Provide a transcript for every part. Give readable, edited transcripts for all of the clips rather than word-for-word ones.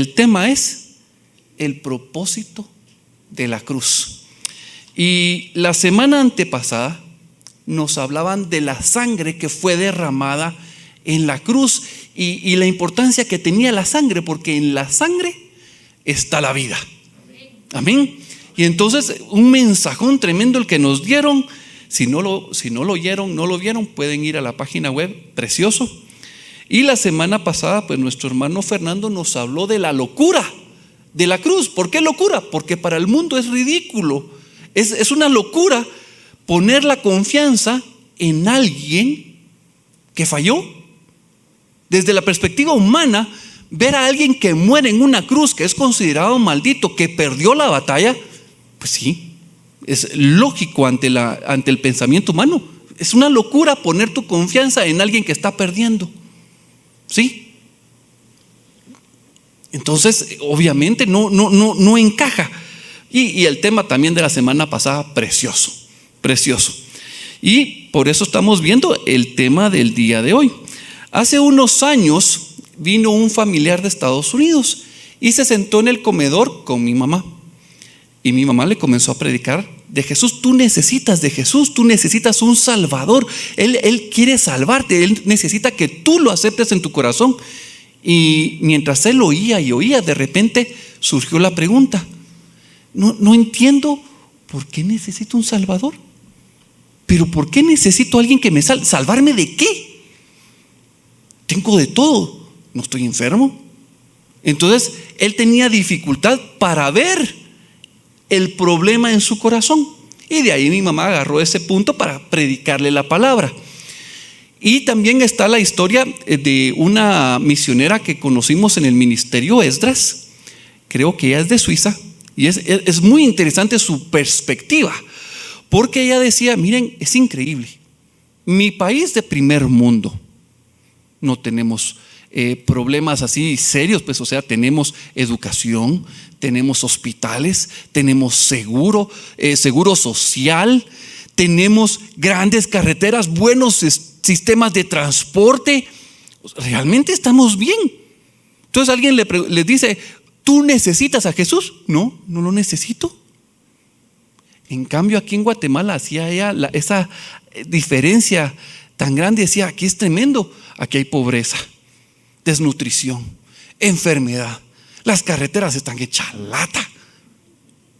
el tema es el propósito de la cruz. Y la semana antepasada nos hablaban de la sangre que fue derramada en la cruz y la importancia que tenía la sangre, porque en la sangre está la vida. Amén. Y entonces un mensajón tremendo el que nos dieron. Si no lo oyeron, no lo vieron, pueden ir a la página web, precioso. Y la semana pasada, pues nuestro hermano Fernando nos habló de la locura de la cruz. ¿Por qué locura? Porque para el mundo es ridículo. Es una locura poner la confianza en alguien que falló. Desde la perspectiva humana, ver a alguien que muere en una cruz, que es considerado maldito, que perdió la batalla, pues sí, es lógico ante el pensamiento humano. Es una locura poner tu confianza en alguien que está perdiendo. ¿Sí? Entonces, obviamente no encaja. Y el tema también de la semana pasada, precioso, precioso. Y por eso estamos viendo el tema del día de hoy. Hace unos años vino un familiar de Estados Unidos y se sentó en el comedor con mi mamá. Y mi mamá le comenzó a predicar de Jesús. Tú necesitas de Jesús, tú necesitas un Salvador. Él quiere salvarte, Él necesita que tú lo aceptes en tu corazón. Y mientras él oía y oía, de repente surgió la pregunta: no entiendo por qué necesito un Salvador. Pero ¿por qué necesito a alguien que me salve? ¿Salvarme de qué? Tengo de todo, no estoy enfermo. Entonces él tenía dificultad para ver el problema en su corazón. Y de ahí mi mamá agarró ese punto para predicarle la palabra. Y también está la historia de una misionera que conocimos en el ministerio Esdras. Creo que ella es de Suiza. Y es muy interesante su perspectiva, porque ella decía: miren, es increíble. Mi país de primer mundo, no tenemos problemas así serios, pues, o sea, tenemos educación, tenemos hospitales, tenemos seguro social, tenemos grandes carreteras, buenos sistemas de transporte. Realmente estamos bien. Entonces alguien le dice: ¿tú necesitas a Jesús? No lo necesito. En cambio, aquí en Guatemala hacía ella esa diferencia tan grande. Decía: aquí es tremendo, aquí hay pobreza, desnutrición, enfermedad, las carreteras están hechas lata,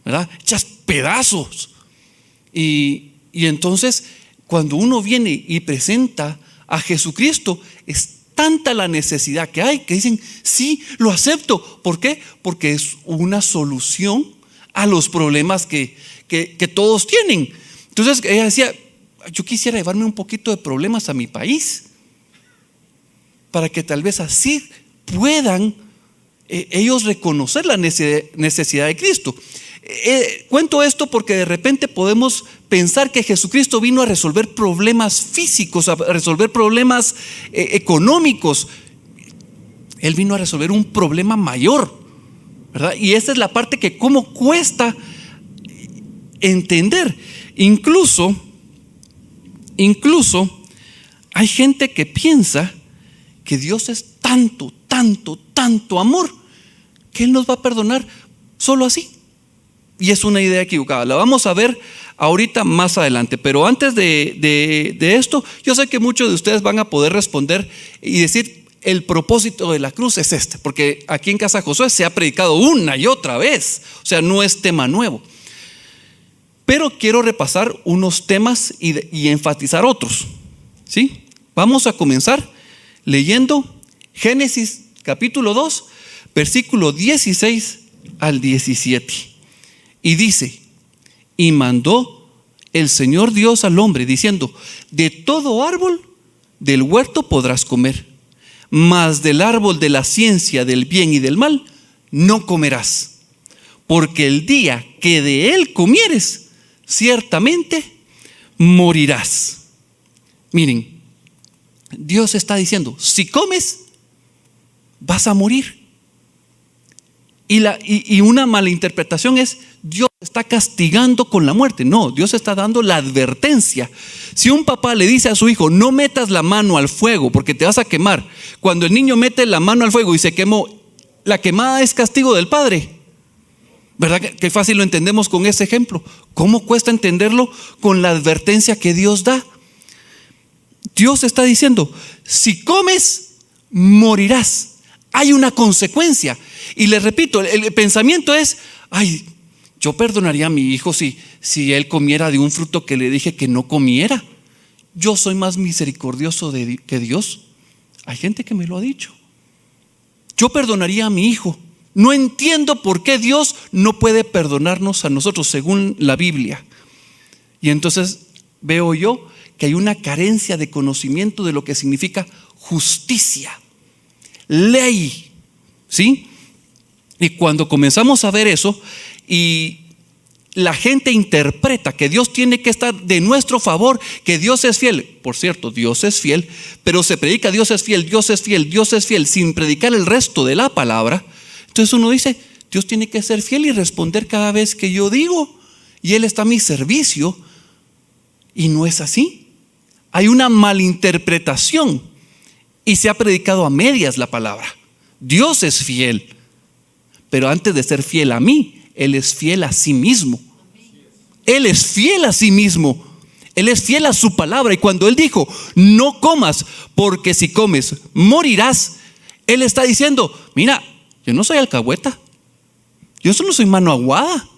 ¿verdad? Hechas pedazos. Y entonces cuando uno viene y presenta a Jesucristo, es tanta la necesidad que hay que dicen: sí, lo acepto. ¿Por qué? Porque es una solución a los problemas que todos tienen. Entonces ella decía: yo quisiera llevarme un poquito de problemas a mi país, para que tal vez así puedan ellos reconocer la necesidad de Cristo. Cuento esto porque de repente podemos pensar que Jesucristo vino a resolver problemas físicos, a resolver problemas económicos. Él vino a resolver un problema mayor, ¿verdad? Y esa es la parte que cómo cuesta entender. Incluso hay gente que piensa que Dios es tanto amor que Él nos va a perdonar solo así. Y es una idea equivocada. La vamos a ver ahorita más adelante. Pero antes de esto, yo sé que muchos de ustedes van a poder responder y decir: el propósito de la cruz es este. Porque aquí en Casa Josué se ha predicado una y otra vez. O sea, no es tema nuevo. Pero quiero repasar unos temas y enfatizar otros, ¿sí? Vamos a comenzar leyendo Génesis capítulo 2, versículo 16 al 17. Y dice: y mandó el Señor Dios al hombre diciendo: de todo árbol del huerto podrás comer, mas del árbol de la ciencia del bien y del mal no comerás, porque el día que de él comieres, ciertamente morirás. Miren, Dios está diciendo: si comes, vas a morir. Y una malinterpretación es: Dios está castigando con la muerte. No, Dios está dando la advertencia. Si un papá le dice a su hijo: no metas la mano al fuego porque te vas a quemar, cuando el niño mete la mano al fuego y se quemó, La quemada es castigo del Padre. ¿Verdad que fácil lo entendemos con ese ejemplo? ¿Cómo cuesta entenderlo con la advertencia que Dios da? Dios está diciendo, si comes, morirás. Hay una consecuencia. Y le repito, el pensamiento es, ay, yo perdonaría a mi hijo si él comiera de un fruto que le dije que no comiera. Yo soy más misericordioso que Dios. Hay gente que me lo ha dicho. Yo perdonaría a mi hijo. No entiendo por qué Dios no puede perdonarnos a nosotros según la Biblia. Y entonces veo yo que hay una carencia de conocimiento de lo que significa justicia, ley, ¿sí? Y cuando comenzamos a ver eso y la gente interpreta que Dios tiene que estar de nuestro favor, que Dios es fiel. Por cierto, Dios es fiel, pero se predica Dios es fiel, Dios es fiel, Dios es fiel, sin predicar el resto de la palabra. Entonces uno dice, Dios tiene que ser fiel y responder cada vez que yo digo, y Él está a mi servicio. Y no es así. Hay una malinterpretación y se ha predicado a medias la palabra. Dios es fiel, pero antes de ser fiel a mí, Él es fiel a sí mismo. Él es fiel a sí mismo. Él es fiel a su palabra. Y cuando Él dijo, no comas, porque si comes, morirás, Él está diciendo, mira, yo no soy alcahueta. Yo solo soy mano aguada.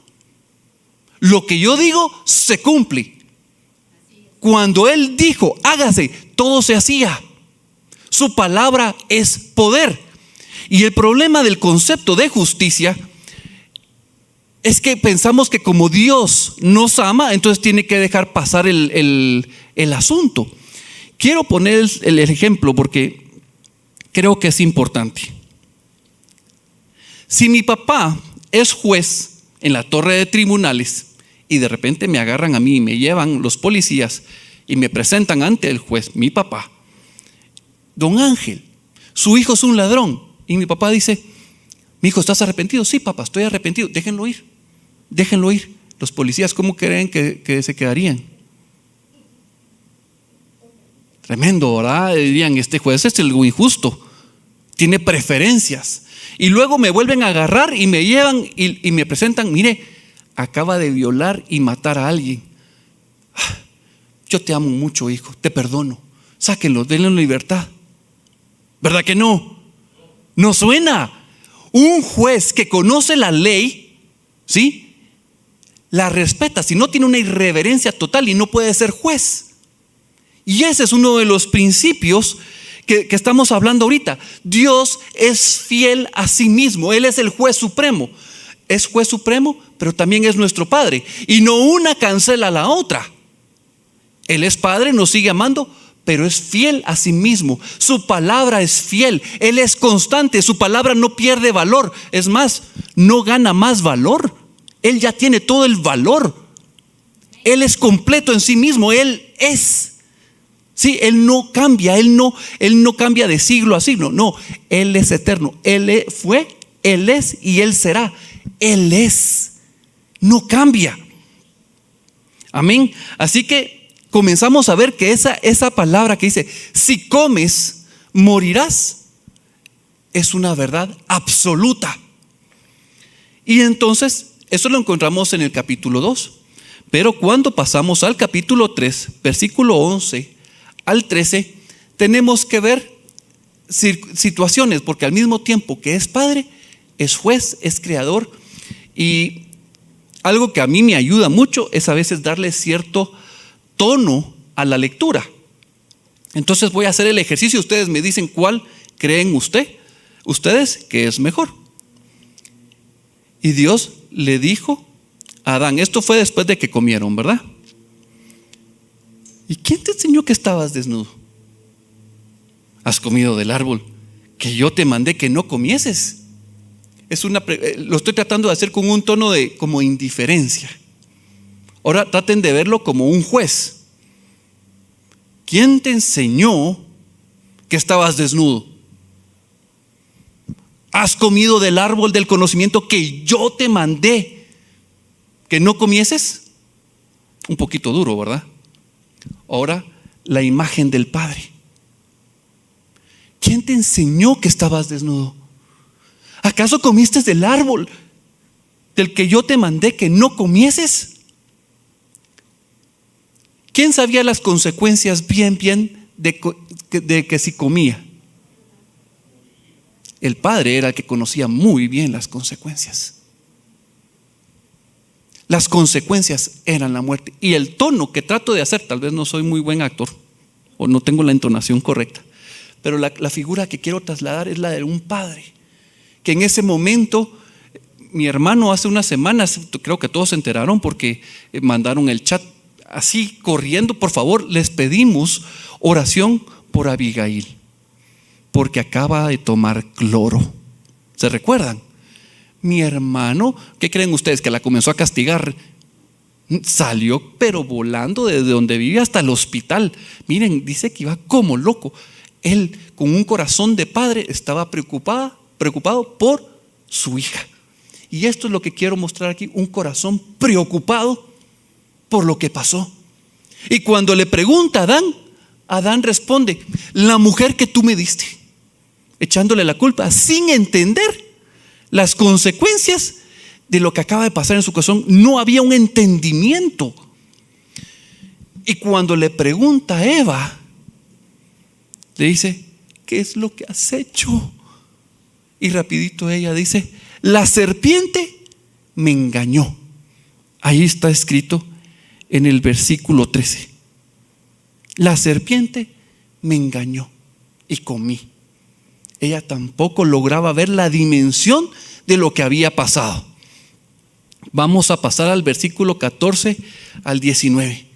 Lo que yo digo se cumple. Cuando Él dijo, hágase, todo se hacía. Su palabra es poder. Y el problema del concepto de justicia es que pensamos que como Dios nos ama, entonces tiene que dejar pasar el asunto. Quiero poner el ejemplo porque creo que es importante. Si mi papá es juez en la torre de tribunales y de repente me agarran a mí y me llevan los policías y me presentan ante el juez, mi papá, don Ángel, su hijo es un ladrón, y mi papá dice, mi hijo, ¿estás arrepentido? Sí, papá, estoy arrepentido. Déjenlo ir, déjenlo ir. Los policías, ¿cómo creen que se quedarían? Tremendo, ¿verdad? Dirían, este juez es algo injusto, tiene preferencias. Y luego me vuelven a agarrar y me llevan y me presentan, mire, acaba de violar y matar a alguien. Yo te amo mucho, hijo, te perdono. Sáquenlo, denle libertad. ¿Verdad que no? No suena. Un juez que conoce la ley, ¿sí? La respeta, si no tiene una irreverencia total y no puede ser juez. Y ese es uno de los principios que estamos hablando ahorita. Dios es fiel a sí mismo. Él es el juez supremo. Es juez supremo, pero también es nuestro Padre. Y no una cancela a la otra. Él es Padre, nos sigue amando, pero es fiel a sí mismo. Su palabra es fiel. Él es constante. Su palabra no pierde valor. Es más, no gana más valor. Él ya tiene todo el valor. Él es completo en sí mismo. Él es. Sí, Él no cambia. Él no cambia de siglo a siglo. No, Él es eterno. Él fue, Él es y Él será. Él es. No cambia. Amén. Así que comenzamos a ver que esa palabra que dice, si comes, morirás, es una verdad absoluta. Y entonces, eso lo encontramos en el capítulo 2. Pero cuando pasamos al capítulo 3, versículo 11 al 13, tenemos que ver situaciones, porque al mismo tiempo que es Padre, es juez, es creador. Y algo que a mí me ayuda mucho es a veces darle cierto tono a la lectura. Entonces voy a hacer el ejercicio. Ustedes me dicen cuál creen ustedes que es mejor. Y Dios le dijo a Adán, esto fue después de que comieron, ¿verdad? ¿Y quién te enseñó que estabas desnudo? Has comido del árbol que yo te mandé que no comieses. Lo estoy tratando de hacer con un tono de como indiferencia. Ahora traten de verlo como un juez. ¿Quién te enseñó que estabas desnudo? ¿Has comido del árbol del conocimiento que yo te mandé que no comieses? Un poquito duro, ¿verdad? Ahora, la imagen del Padre. ¿Quién te enseñó que estabas desnudo? ¿Acaso comiste del árbol del que yo te mandé que no comieses? ¿Quién sabía las consecuencias bien de que si comía? El padre era el que conocía muy bien las consecuencias. Las consecuencias eran la muerte. Y el tono que trato de hacer, tal vez no soy muy buen actor o no tengo la entonación correcta, pero la figura que quiero trasladar es la de un padre que en ese momento, mi hermano hace unas semanas, creo que todos se enteraron porque mandaron el chat así corriendo: por favor, les pedimos oración por Abigail, porque acaba de tomar cloro. ¿Se recuerdan? Mi hermano, ¿qué creen ustedes? Que la comenzó a castigar. Salió pero volando desde donde vivía hasta el hospital. Miren, dice que iba como loco. Él, con un corazón de padre, estaba preocupado por su hija. Y esto es lo que quiero mostrar aquí: un corazón preocupado por lo que pasó. Y cuando le pregunta a Adán responde: la mujer que tú me diste, echándole la culpa sin entender las consecuencias de lo que acaba de pasar en su corazón. No había un entendimiento. Y cuando le pregunta a Eva, le dice: ¿qué es lo que has hecho? Y rapidito ella dice: la serpiente me engañó. Ahí está escrito en el versículo 13: la serpiente me engañó y comí. Ella tampoco lograba ver la dimensión de lo que había pasado. Vamos a pasar al versículo 14 al 19.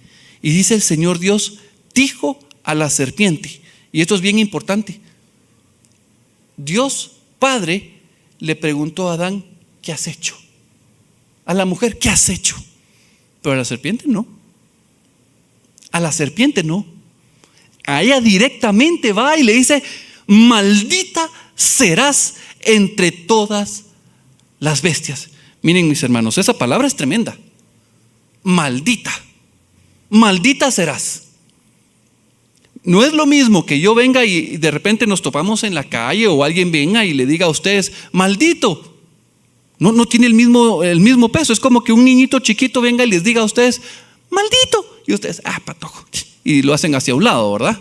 Y dice: el Señor Dios dijo a la serpiente, y esto es bien importante, Dios Padre le preguntó a Adán: ¿qué has hecho? A la mujer: ¿qué has hecho? Pero a la serpiente no. A la serpiente no. A ella directamente va y le dice: maldita serás entre todas las bestias. Miren, mis hermanos, esa palabra es tremenda. Maldita. Maldita serás. No es lo mismo que yo venga y de repente nos topamos en la calle, o alguien venga y le diga a ustedes: maldito. No tiene el mismo peso. Es como que un niñito chiquito venga y les diga a ustedes: maldito. Y ustedes: patojo. Y lo hacen hacia un lado, ¿verdad?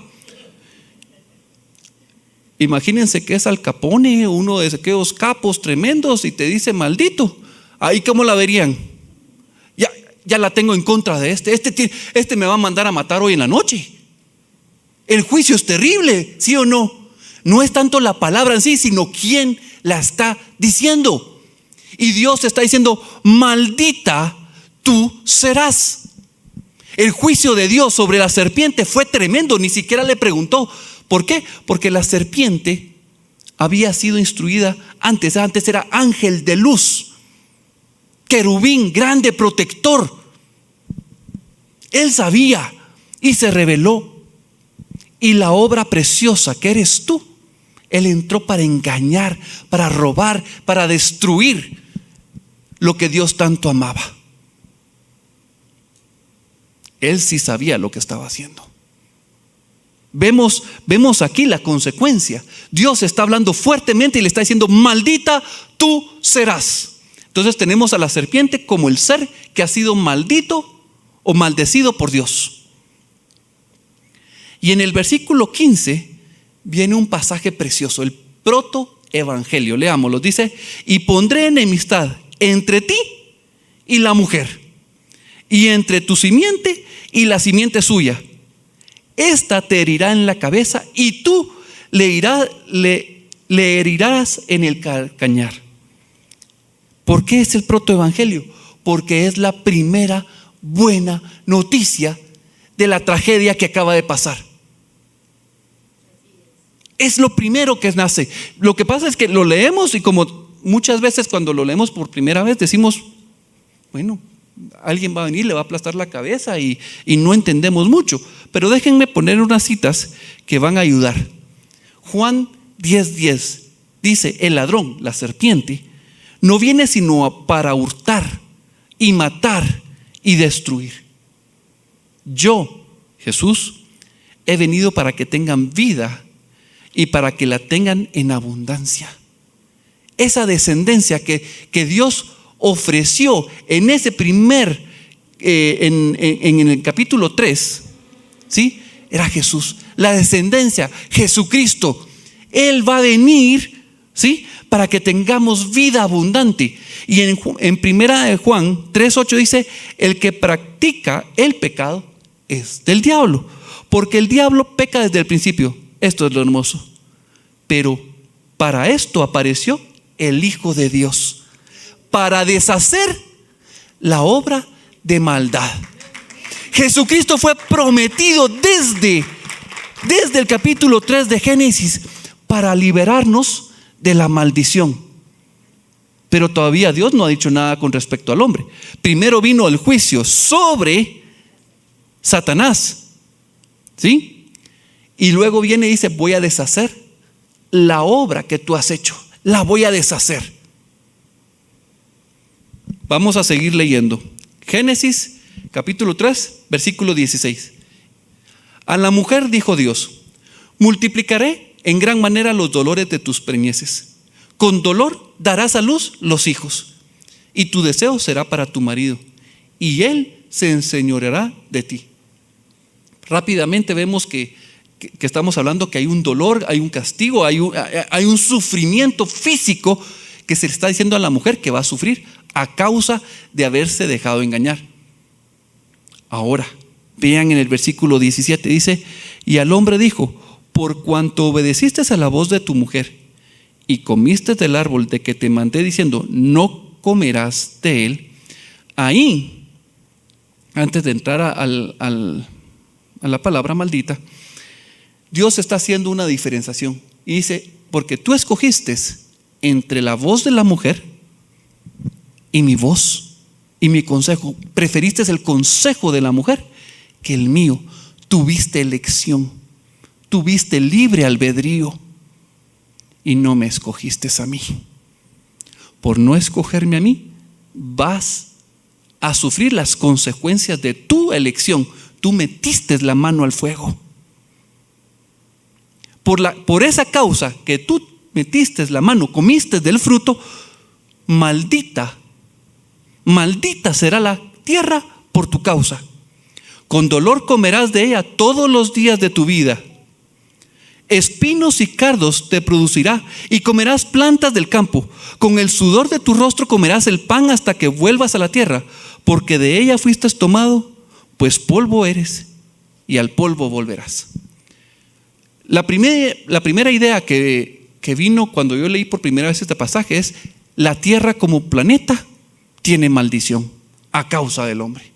Imagínense que es Al Capone, uno de aquellos capos tremendos, y te dice: maldito. Ahí, ¿cómo la verían? Ya la tengo en contra de este me va a mandar a matar hoy en la noche. El juicio es terrible, ¿sí o no? No es tanto la palabra en sí, sino quién la está diciendo. Y Dios está diciendo: maldita tú serás. El juicio de Dios sobre la serpiente fue tremendo. Ni siquiera le preguntó. ¿Por qué? Porque la serpiente había sido instruida antes era ángel de luz, querubín, grande protector. Él sabía y se reveló. Y la obra preciosa que eres tú, Él entró para engañar, para robar, para destruir lo que Dios tanto amaba. Él sí sabía lo que estaba haciendo. Vemos aquí la consecuencia. Dios está hablando fuertemente y le está diciendo: maldita tú serás. Entonces tenemos a la serpiente como el ser que ha sido maldito o maldecido por Dios. Y en el versículo 15 viene un pasaje precioso, el protoevangelio. Leámoslo. Dice: y pondré enemistad entre ti y la mujer, y entre tu simiente y la simiente suya. Esta te herirá en la cabeza y tú le herirás en el calcañar. ¿Por qué es el protoevangelio? Porque es la primera buena noticia de la tragedia que acaba de pasar. Es lo primero que nace. Lo que pasa es que lo leemos, y como muchas veces cuando lo leemos por primera vez decimos: bueno, alguien va a venir, le va a aplastar la cabeza, y no entendemos mucho. Pero déjenme poner unas citas que van a ayudar. Juan 10:10 dice: el ladrón, la serpiente, no viene sino para hurtar y matar y destruir. Yo, Jesús, he venido para que tengan vida y para que la tengan en abundancia. esa descendencia que Dios ofreció en ese primer, en el capítulo 3, ¿sí? Era Jesús, la descendencia, Jesucristo. Él va a venir, ¿sí? Para que tengamos vida abundante. Y en primera de Juan 3:8 dice: el que practica el pecado es del diablo, porque el diablo peca desde el principio. Esto es lo hermoso. Pero para esto apareció el Hijo de Dios, para deshacer la obra de maldad. Jesucristo fue prometido desde el capítulo 3 de Génesis para liberarnos de la maldición. Pero todavía Dios no ha dicho nada con respecto al hombre. Primero vino el juicio sobre Satanás, ¿sí? Y luego viene y dice: voy a deshacer la obra que tú has hecho, la voy a deshacer. Vamos a seguir leyendo. Génesis capítulo 3, versículo 16. A la mujer dijo Dios: multiplicaré en gran manera los dolores de tus preñeces. Con dolor darás a luz los hijos, y tu deseo será para tu marido, y él se enseñoreará de ti. Rápidamente vemos que estamos hablando que hay un dolor, hay un castigo, hay un sufrimiento físico que se le está diciendo a la mujer que va a sufrir a causa de haberse dejado engañar. Ahora, vean en el versículo 17, dice: y al hombre dijo: por cuanto obedeciste a la voz de tu mujer y comiste del árbol de que te mandé diciendo: no comerás de él. Ahí, antes de entrar a la palabra maldita, Dios está haciendo una diferenciación y dice: porque tú escogiste entre la voz de la mujer y mi voz y mi consejo, preferiste el consejo de la mujer que el mío. Tuviste elección, tuviste libre albedrío y no me escogiste a mí. Por no escogerme a mí, vas a sufrir las consecuencias de tu elección. Tú metiste la mano al fuego. Por esa causa que tú metiste la mano, comiste del fruto, maldita será la tierra por tu causa. Con dolor comerás de ella todos los días de tu vida. Espinos y cardos te producirá, y comerás plantas del campo. Con el sudor de tu rostro comerás el pan hasta que vuelvas a la tierra, porque de ella fuiste tomado, pues polvo eres, y al polvo volverás. La primera idea que vino cuando yo leí por primera vez este pasaje es: la tierra como planeta tiene maldición a causa del hombre.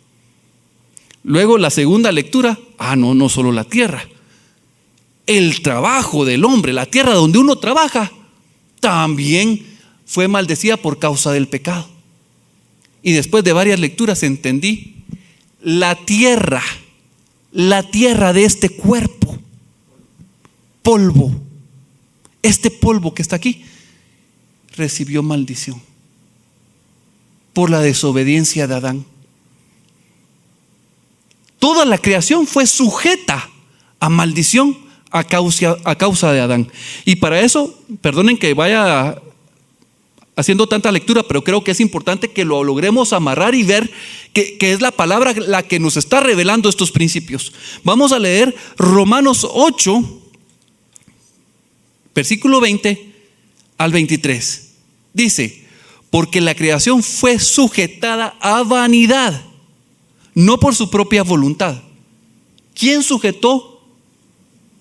Luego la segunda lectura: no solo la tierra, el trabajo del hombre, la tierra donde uno trabaja, también fue maldecida por causa del pecado. Y después de varias lecturas entendí: la tierra de este cuerpo, polvo, este polvo que está aquí, recibió maldición por la desobediencia de Adán. Toda la creación fue sujeta a maldición a causa de Adán. Y para eso, perdonen que vaya haciendo tanta lectura, pero creo que es importante que lo logremos amarrar y ver que es la palabra la que nos está revelando estos principios. Vamos a leer Romanos 8, versículo 20 al 23. Dice: porque la creación fue sujetada a vanidad, no por su propia voluntad. ¿Quién sujetó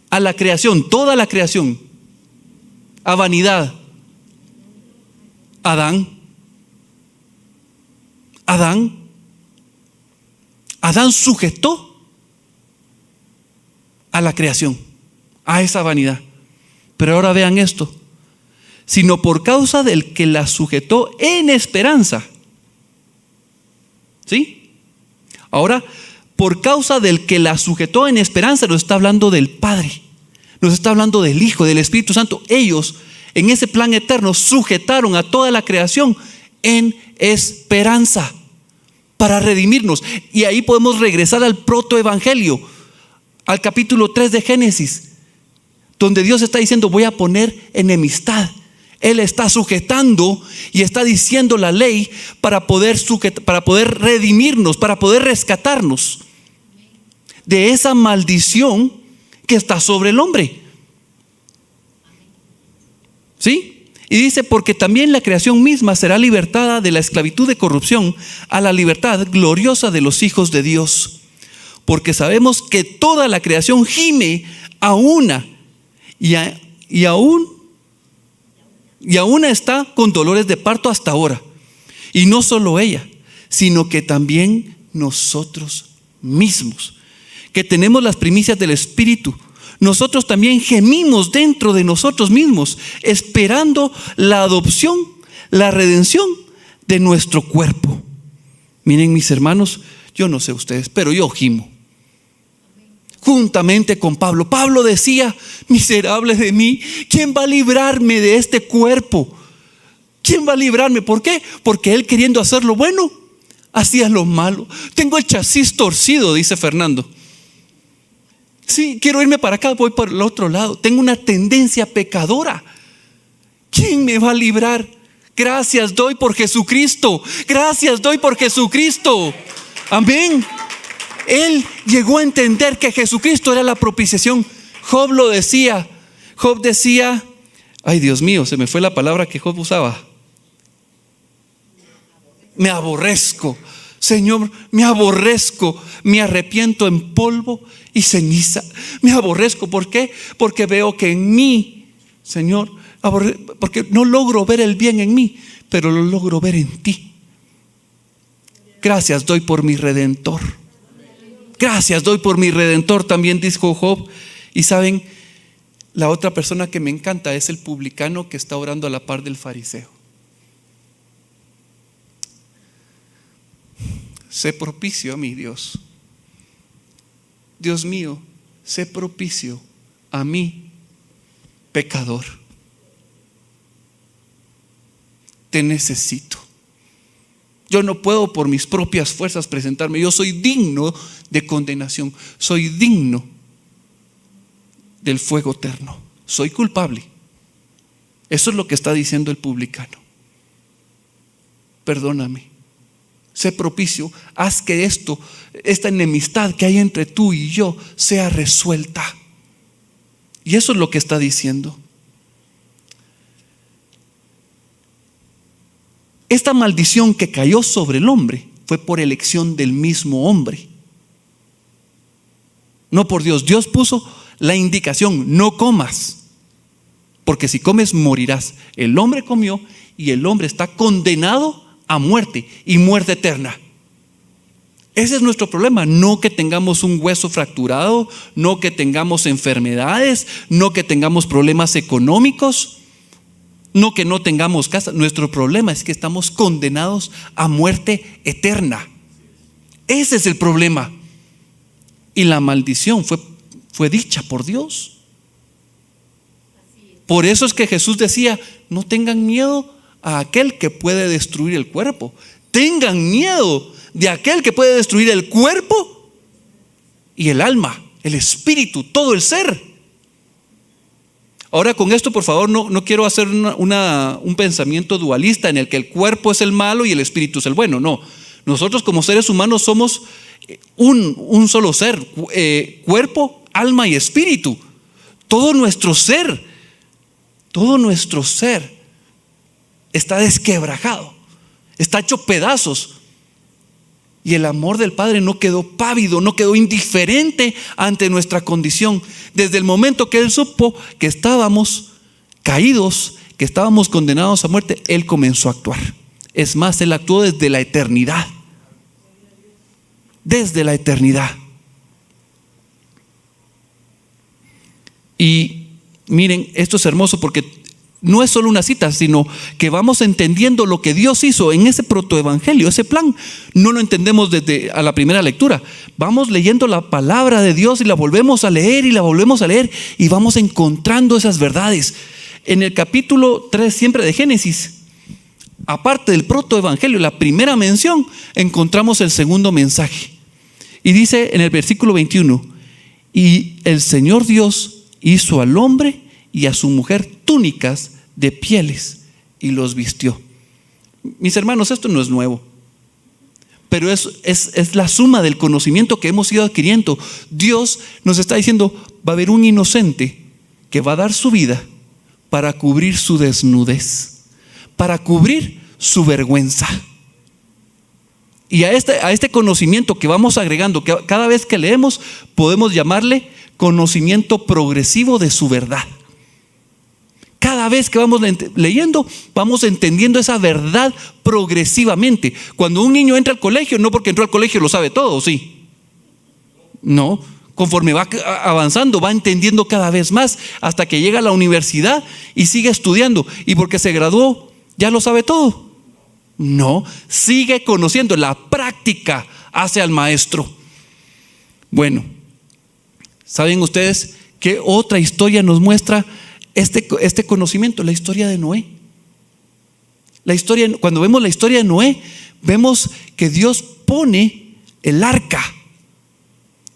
a la creación, toda la creación, a vanidad? Adán sujetó a la creación, a esa vanidad. Pero ahora vean esto: sino por causa del que la sujetó en esperanza. ¿Sí? Ahora, por causa del que la sujetó en esperanza, nos está hablando del Padre, nos está hablando del Hijo, del Espíritu Santo. Ellos, en ese plan eterno, sujetaron a toda la creación en esperanza para redimirnos. Y ahí podemos regresar al protoevangelio, al capítulo 3 de Génesis, donde Dios está diciendo: voy a poner enemistad Él está sujetando y está diciendo la ley para poder redimirnos, para poder rescatarnos de esa maldición que está sobre el hombre. ¿Sí? Y dice, porque también la creación misma será libertada de la esclavitud de corrupción a la libertad gloriosa de los hijos de Dios. Porque sabemos que toda la creación gime a una y aún está con dolores de parto hasta ahora. Y no solo ella, sino que también nosotros mismos, que tenemos las primicias del Espíritu. Nosotros también gemimos dentro de nosotros mismos, esperando la adopción, la redención de nuestro cuerpo. Miren, mis hermanos, yo no sé ustedes, pero yo gimo. Juntamente con Pablo. Pablo decía, miserable de mí, ¿quién va a librarme de este cuerpo? ¿Quién va a librarme? ¿Por qué? Porque él, queriendo hacer lo bueno, hacía lo malo. Tengo el chasis torcido, dice Fernando. Sí, quiero irme para acá, voy por el otro lado. Tengo una tendencia pecadora. ¿Quién me va a librar? Gracias doy por Jesucristo. Gracias doy por Jesucristo. Amén. Él llegó a entender que Jesucristo era la propiciación. Job lo decía. Job decía, ay Dios mío, se me fue la palabra que Job usaba. Me aborrezco. Señor, me aborrezco, me arrepiento en polvo y ceniza. Me aborrezco, ¿por qué? Porque veo que en mí, Señor, porque no logro ver el bien en mí, pero lo logro ver en ti. Gracias doy por mi Redentor. Gracias doy por mi Redentor, también dijo Job. Y saben, la otra persona que me encanta es el publicano que está orando a la par del fariseo. Sé propicio a mí, Dios. Dios mío, sé propicio a mí, pecador. Te necesito. Yo no puedo por mis propias fuerzas presentarme. Yo soy digno de condenación. Soy digno del fuego eterno. Soy culpable. Eso es lo que está diciendo el publicano. Perdóname. Sé propicio, haz que esta enemistad que hay entre tú y yo sea resuelta. Y eso es lo que está diciendo. Esta maldición que cayó sobre el hombre fue por elección del mismo hombre, no por Dios. Dios puso la indicación, no comas, porque si comes morirás. El hombre comió y el hombre está condenado a muerte y muerte eterna. Ese es nuestro problema. No que tengamos un hueso fracturado, no que tengamos enfermedades, no que tengamos problemas económicos, no que no tengamos casa. Nuestro problema es que estamos condenados a muerte eterna. Ese es el problema. Y la maldición fue dicha por Dios. Por eso es que Jesús decía, no tengan miedo a aquel que puede destruir el cuerpo. Tengan miedo de aquel que puede destruir el cuerpo y el alma, el espíritu, todo el ser. Ahora con esto, por favor, no quiero hacer un pensamiento dualista en el que el cuerpo es el malo y el espíritu es el bueno. No, nosotros como seres humanos somos un solo ser, cuerpo, alma y espíritu. Todo nuestro ser está desquebrajado, está hecho pedazos. Y el amor del Padre no quedó pávido, no quedó indiferente ante nuestra condición. Desde el momento que Él supo que estábamos caídos, que estábamos condenados a muerte, Él comenzó a actuar. Es más, Él actuó desde la eternidad. Desde la eternidad. Y miren, esto es hermoso porque no es solo una cita, sino que vamos entendiendo lo que Dios hizo en ese protoevangelio, ese plan. No lo entendemos desde a la primera lectura. Vamos leyendo la palabra de Dios y la volvemos a leer y la volvemos a leer y vamos encontrando esas verdades. En el capítulo 3 siempre de Génesis, aparte del protoevangelio, la primera mención, encontramos el segundo mensaje. Y dice en el versículo 21, y el Señor Dios hizo al hombre y a su mujer túnicas de pieles y los vistió. Mis hermanos, esto no es nuevo, pero es la suma del conocimiento que hemos ido adquiriendo. Dios nos está diciendo, va a haber un inocente que va a dar su vida para cubrir su desnudez, para cubrir su vergüenza. Y a este conocimiento que vamos agregando, que cada vez que leemos, podemos llamarle conocimiento progresivo de su verdad. Cada vez que vamos leyendo, vamos entendiendo esa verdad progresivamente. Cuando un niño entra al colegio, no porque entró al colegio lo sabe todo, ¿sí? No, conforme va avanzando, va entendiendo cada vez más hasta que llega a la universidad y sigue estudiando. Y porque se graduó, ¿ya lo sabe todo? No, sigue conociendo. La práctica hace al maestro. Bueno, ¿saben ustedes qué otra historia nos muestra este conocimiento? La historia de Noé. Cuando vemos la historia de Noé, vemos que Dios pone el arca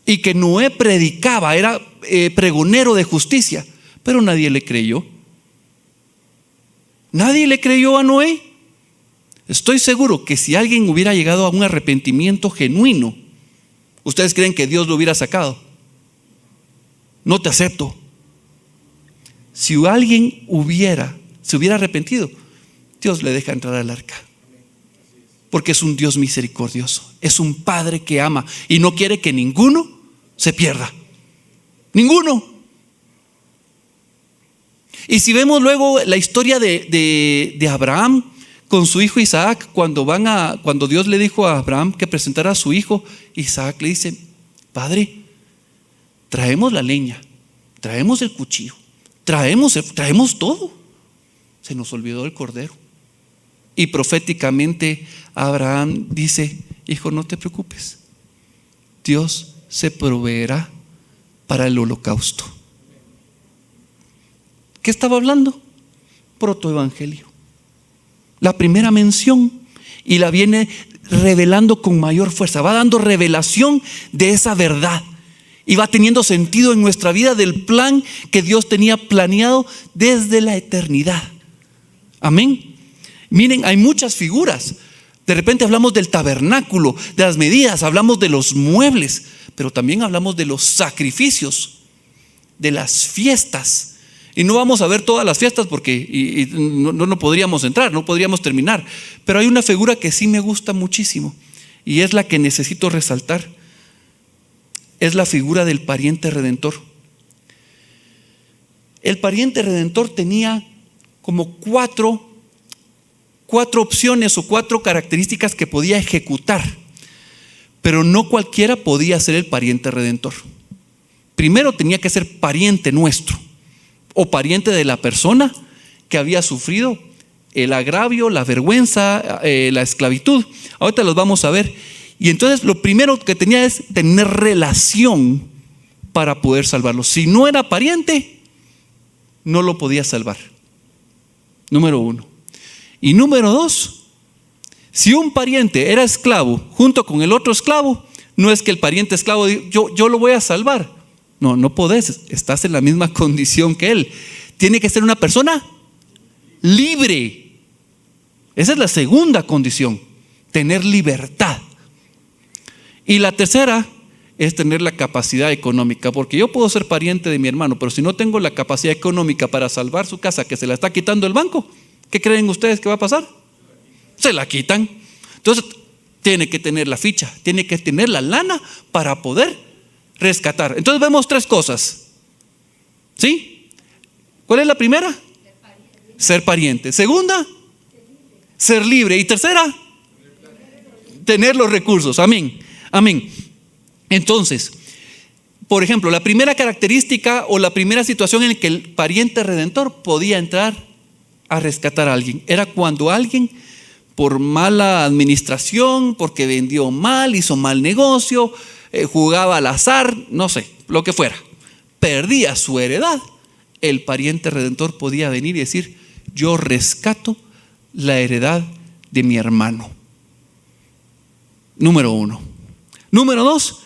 y que Noé predicaba, era pregonero de justicia, pero nadie le creyó. Nadie le creyó a Noé. Estoy seguro que si alguien hubiera llegado a un arrepentimiento genuino, ¿ustedes creen que Dios lo hubiera sacado? No te acepto. Si alguien se hubiera arrepentido, Dios le deja entrar al arca, porque es un Dios misericordioso, es un Padre que ama y no quiere que ninguno se pierda. Ninguno. Y si vemos luego la historia de Abraham con su hijo Isaac, cuando Dios le dijo a Abraham que presentara a su hijo, Isaac le dice: Padre, traemos la leña, traemos el cuchillo, traemos todo. Se nos olvidó el cordero. Y proféticamente Abraham dice: hijo, no te preocupes, Dios se proveerá para el holocausto. ¿Qué estaba hablando? Protoevangelio. La primera mención, y la viene revelando con mayor fuerza, va dando revelación de esa verdad y va teniendo sentido en nuestra vida del plan que Dios tenía planeado desde la eternidad. Amén. Miren, hay muchas figuras. De repente hablamos del tabernáculo, de las medidas, hablamos de los muebles, pero también hablamos de los sacrificios, de las fiestas. Y no vamos a ver todas las fiestas porque no podríamos entrar, no podríamos terminar. Pero hay una figura que sí me gusta muchísimo y es la que necesito resaltar. Es la figura del pariente redentor. El pariente redentor tenía como cuatro opciones o 4 características que podía ejecutar, pero no cualquiera podía ser el pariente redentor. Primero tenía que ser pariente nuestro o pariente de la persona que había sufrido el agravio, la vergüenza, la esclavitud. Ahorita los vamos a ver. Y entonces lo primero que tenía es tener relación para poder salvarlo. Si no era pariente, no lo podía salvar. Número 1. Y número 2, si un pariente era esclavo junto con el otro esclavo, no es que el pariente esclavo diga: yo lo voy a salvar. No podés, estás en la misma condición que él. Tiene que ser una persona libre. Esa es la segunda condición, tener libertad. Y la tercera es tener la capacidad económica, porque yo puedo ser pariente de mi hermano, pero si no tengo la capacidad económica para salvar su casa, que se la está quitando el banco, ¿qué creen ustedes que va a pasar? Se la quitan. Entonces tiene que tener la ficha, tiene que tener la lana para poder rescatar. Entonces vemos 3 cosas. ¿Sí? ¿Cuál es la primera? Ser pariente. Segunda, ser libre. Y tercera, tener los recursos. Amén. Amén. Entonces, por ejemplo, la primera característica o la primera situación en la que el pariente redentor podía entrar a rescatar a alguien era cuando alguien, por mala administración, porque vendió mal, hizo mal negocio, jugaba al azar, no sé, lo que fuera, perdía su heredad, el pariente redentor podía venir y decir: yo rescato la heredad de mi hermano. Número 1. Número 2,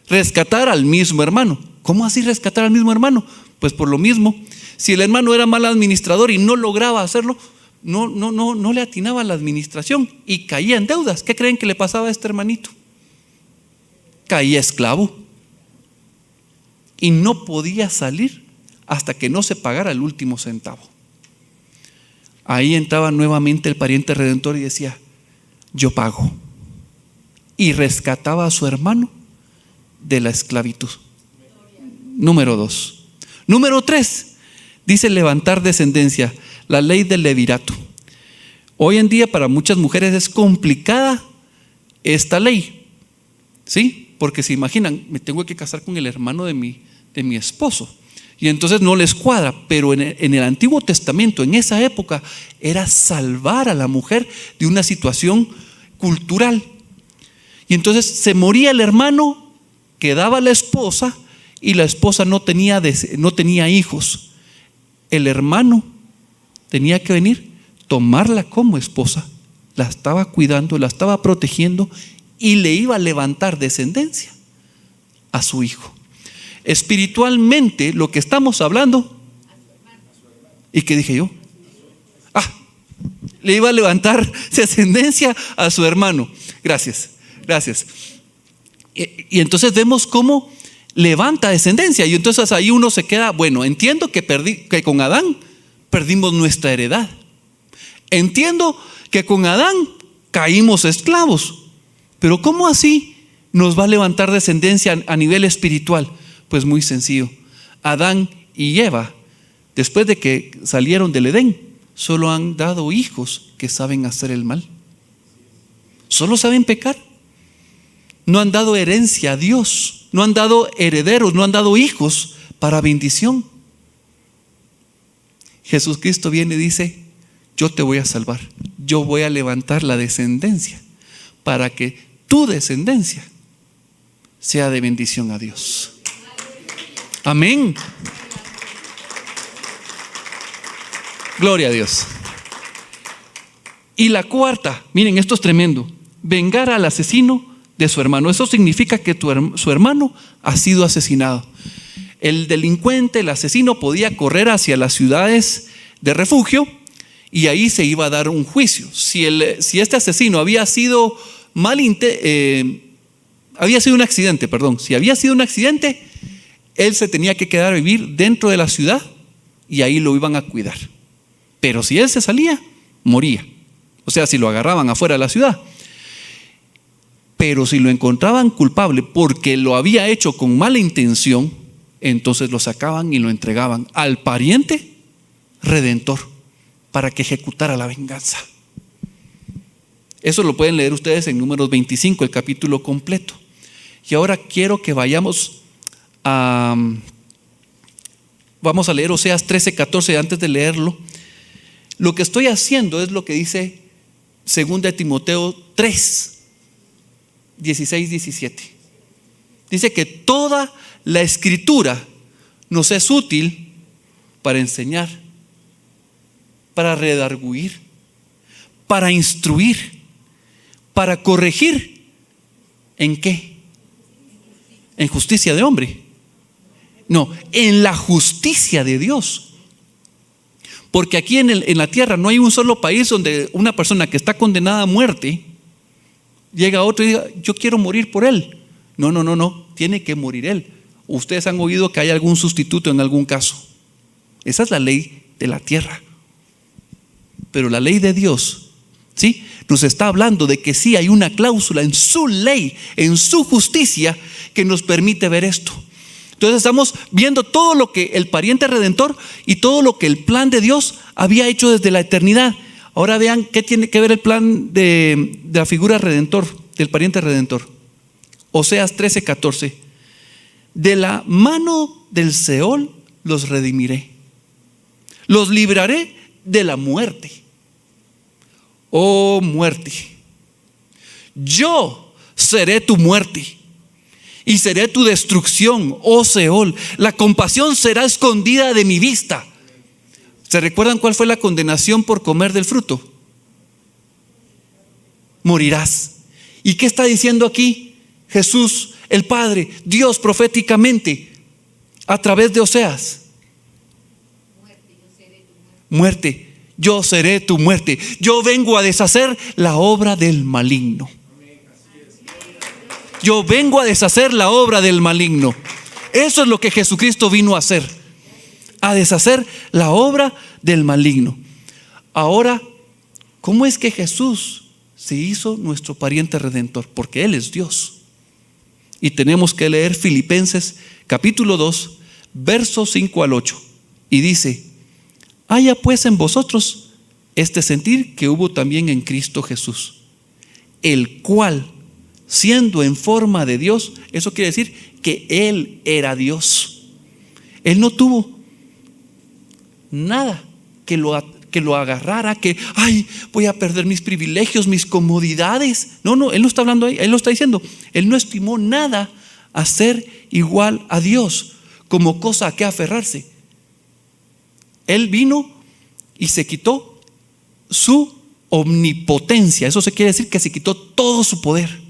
rescatar al mismo hermano. ¿Cómo así rescatar al mismo hermano? Pues por lo mismo, si el hermano era mal administrador y no lograba hacerlo, no le atinaba a la administración y caía en deudas. ¿Qué creen que le pasaba a este hermanito? Caía esclavo y no podía salir hasta que no se pagara el último centavo. Ahí entraba nuevamente el pariente redentor y decía: yo pago, y rescataba a su hermano de la esclavitud. Número 2. Número 3, dice levantar descendencia, la ley del levirato. Hoy en día para muchas mujeres es complicada esta ley, ¿sí? Porque se imaginan, me tengo que casar con el hermano de mi esposo, y entonces no les cuadra. Pero en el Antiguo Testamento, en esa época, era salvar a la mujer de una situación cultural. Y entonces se moría el hermano, quedaba la esposa, y la esposa no tenía hijos. El hermano tenía que venir, tomarla como esposa, la estaba cuidando, la estaba protegiendo, y le iba a levantar descendencia a su hijo. Espiritualmente, lo que estamos hablando, ¿y qué dije yo? Le iba a levantar descendencia a su hermano. Gracias. Y entonces vemos cómo levanta descendencia. Y entonces ahí uno se queda, bueno, entiendo que con Adán perdimos nuestra heredad. Entiendo que con Adán caímos esclavos. Pero ¿cómo así nos va a levantar descendencia a nivel espiritual? Pues muy sencillo. Adán y Eva, después de que salieron del Edén, solo han dado hijos que saben hacer el mal. Solo saben pecar. No han dado herencia a Dios. No han dado herederos, no han dado hijos para bendición. Jesucristo viene y dice: yo te voy a salvar. Yo voy a levantar la descendencia para que tu descendencia sea de bendición a Dios. Amén. Gloria a Dios. Y la cuarta, miren, esto es tremendo: vengar al asesino de su hermano. Eso significa que su hermano ha sido asesinado. El delincuente, el asesino, podía correr hacia las ciudades de refugio y ahí se iba a dar un juicio. Si este asesino había sido un accidente, él se tenía que quedar a vivir dentro de la ciudad y ahí lo iban a cuidar. Pero si él se salía, moría. O sea, si lo agarraban afuera de la ciudad. Pero si lo encontraban culpable porque lo había hecho con mala intención, entonces lo sacaban y lo entregaban al pariente redentor para que ejecutara la venganza. Eso lo pueden leer ustedes en Números 25, el capítulo completo. Y ahora quiero que vamos a leer Oseas 13:14. Antes de leerlo, lo que estoy haciendo es lo que dice 2 Timoteo 3, 16-17. Dice que toda la escritura nos es útil para enseñar, para redarguir, para instruir, para corregir. ¿En qué? ¿En justicia de hombre? No, en la justicia de Dios. Porque aquí en la tierra no hay un solo país donde una persona que está condenada a muerte llega a otro y diga: yo quiero morir por él. No, tiene que morir él. Ustedes han oído que hay algún sustituto en algún caso. Esa es la ley de la tierra. Pero la ley de Dios, ¿sí?, nos está hablando de que sí hay una cláusula en su ley, en su justicia, que nos permite ver esto. Entonces estamos viendo todo lo que el pariente redentor y todo lo que el plan de Dios había hecho desde la eternidad. Ahora vean qué tiene que ver el plan de la figura redentor, del pariente redentor. Oseas 13:14. De la mano del Seol los redimiré, los libraré de la muerte. Oh muerte, yo seré tu muerte y seré tu destrucción, oh Seol. La compasión será escondida de mi vista. ¿Se recuerdan cuál fue la condenación por comer del fruto? Morirás. ¿Y qué está diciendo aquí Jesús, el Padre, Dios proféticamente a través de Oseas? muerte, yo seré tu muerte. Yo vengo a deshacer la obra del maligno. Yo vengo a deshacer la obra del maligno. Eso es lo que Jesucristo vino a hacer, a deshacer la obra del maligno. Ahora, ¿cómo es que Jesús se hizo nuestro pariente redentor? Porque Él es Dios. Y tenemos que leer Filipenses capítulo 2, versos 5 al 8. Y dice: haya pues en vosotros este sentir que hubo también en Cristo Jesús, el cual, siendo en forma de Dios, eso quiere decir que Él era Dios. Él no tuvo nada que lo agarrara, que voy a perder mis privilegios, mis comodidades. No, Él no está hablando ahí. Él lo está diciendo. Él no estimó nada a ser igual a Dios como cosa a que aferrarse. Él vino y se quitó su omnipotencia. Eso se quiere decir que se quitó todo su poder.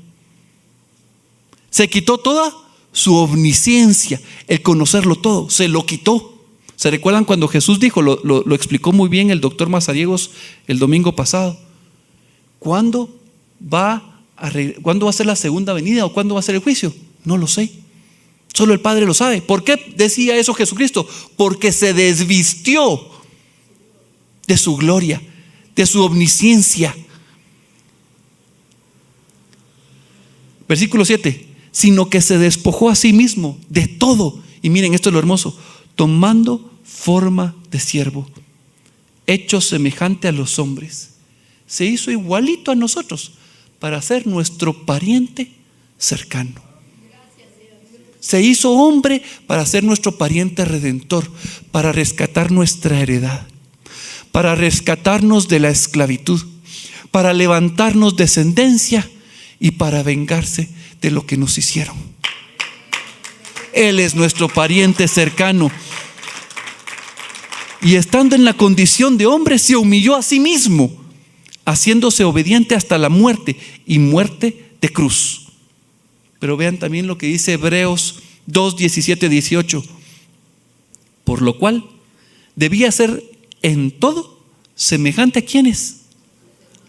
Se quitó toda su omnisciencia, el conocerlo todo, se lo quitó. ¿Se recuerdan cuando Jesús dijo, lo explicó muy bien el doctor Mazariegos el domingo pasado? ¿Cuándo va a ser la segunda venida o cuándo va a ser el juicio? No lo sé. Solo el Padre lo sabe. ¿Por qué decía eso Jesucristo? Porque se desvistió de su gloria, de su omnisciencia. Versículo 7. Sino que se despojó a sí mismo de todo. Y miren, esto es lo hermoso. Tomando forma de siervo, hecho semejante a los hombres, se hizo igualito a nosotros para ser nuestro pariente cercano. Se hizo hombre para ser nuestro pariente redentor, para rescatar nuestra heredad, para rescatarnos de la esclavitud, para levantarnos descendencia y para vengarse de lo que nos hicieron. Él es nuestro pariente cercano. Y estando en la condición de hombre, se humilló a sí mismo, haciéndose obediente hasta la muerte, y muerte de cruz. Pero vean también lo que dice Hebreos 2, 17, 18. Por lo cual debía ser en todo semejante a quienes,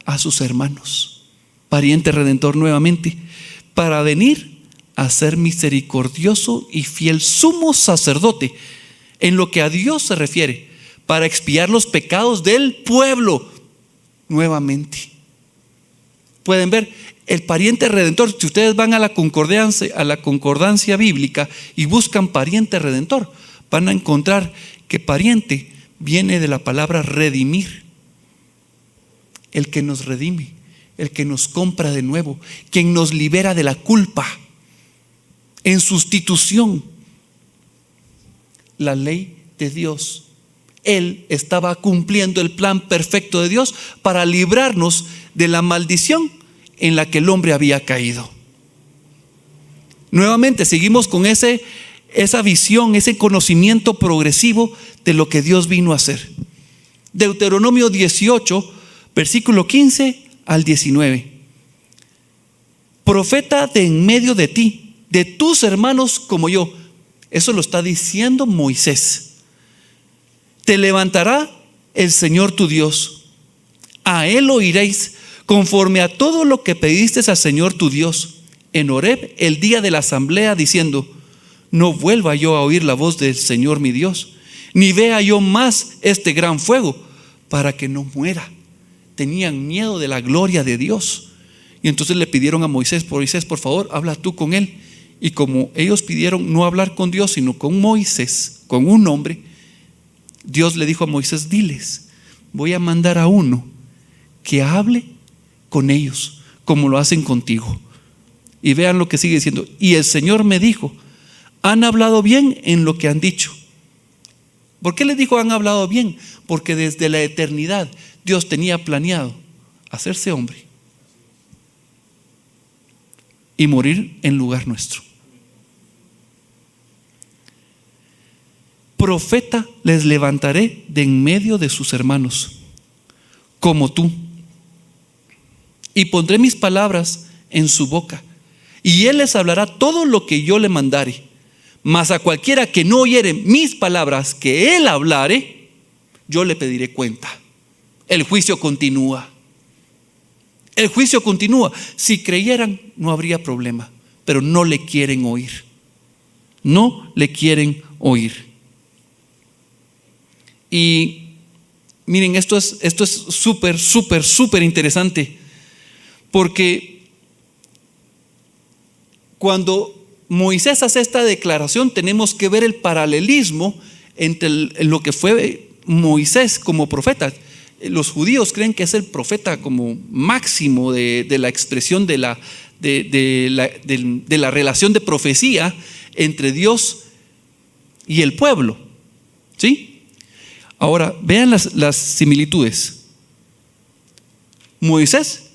a sus hermanos, pariente redentor nuevamente, para venir a ser misericordioso y fiel sumo sacerdote en lo que a Dios se refiere, para expiar los pecados del pueblo nuevamente. Pueden ver, el pariente redentor, si ustedes van a la concordancia bíblica y buscan pariente redentor, van a encontrar que pariente viene de la palabra redimir. El que nos redime, el que nos compra de nuevo, quien nos libera de la culpa. En sustitución, la ley de Dios. Él estaba cumpliendo el plan perfecto de Dios para librarnos de la maldición en la que el hombre había caído. Nuevamente seguimos con esa visión, ese conocimiento progresivo de lo que Dios vino a hacer. Deuteronomio 18, versículo 15 al 19. Profeta de en medio de ti, de tus hermanos como yo. Eso lo está diciendo Moisés. Te levantará el Señor tu Dios. A Él oiréis conforme a todo lo que pediste al Señor tu Dios en Horeb el día de la asamblea, diciendo: no vuelva yo a oír la voz del Señor mi Dios, ni vea yo más este gran fuego, para que no muera. Tenían miedo de la gloria de Dios. Y entonces le pidieron a Moisés: por favor, habla tú con él. Y como ellos pidieron no hablar con Dios, sino con Moisés, con un hombre, Dios le dijo a Moisés: diles, voy a mandar a uno que hable con ellos, como lo hacen contigo. Y vean lo que sigue diciendo: y el Señor me dijo: han hablado bien en lo que han dicho. ¿Por qué les dijo han hablado bien? Porque desde la eternidad Dios tenía planeado hacerse hombre y morir en lugar nuestro. Profeta les levantaré de en medio de sus hermanos, como tú, y pondré mis palabras en su boca, y él les hablará todo lo que yo le mandare. Mas a cualquiera que no oyere mis palabras que él hablare, yo le pediré cuenta. El juicio continúa. El juicio continúa. Si creyeran, no habría problema, pero no le quieren oír. No le quieren oír. Y miren, esto es súper, súper, súper interesante, porque cuando Moisés hace esta declaración, tenemos que ver el paralelismo entre lo que fue Moisés como profeta. Los judíos creen que es el profeta como máximo de la expresión de la relación de profecía entre Dios y el pueblo. ¿Sí? Ahora, vean las similitudes. Moisés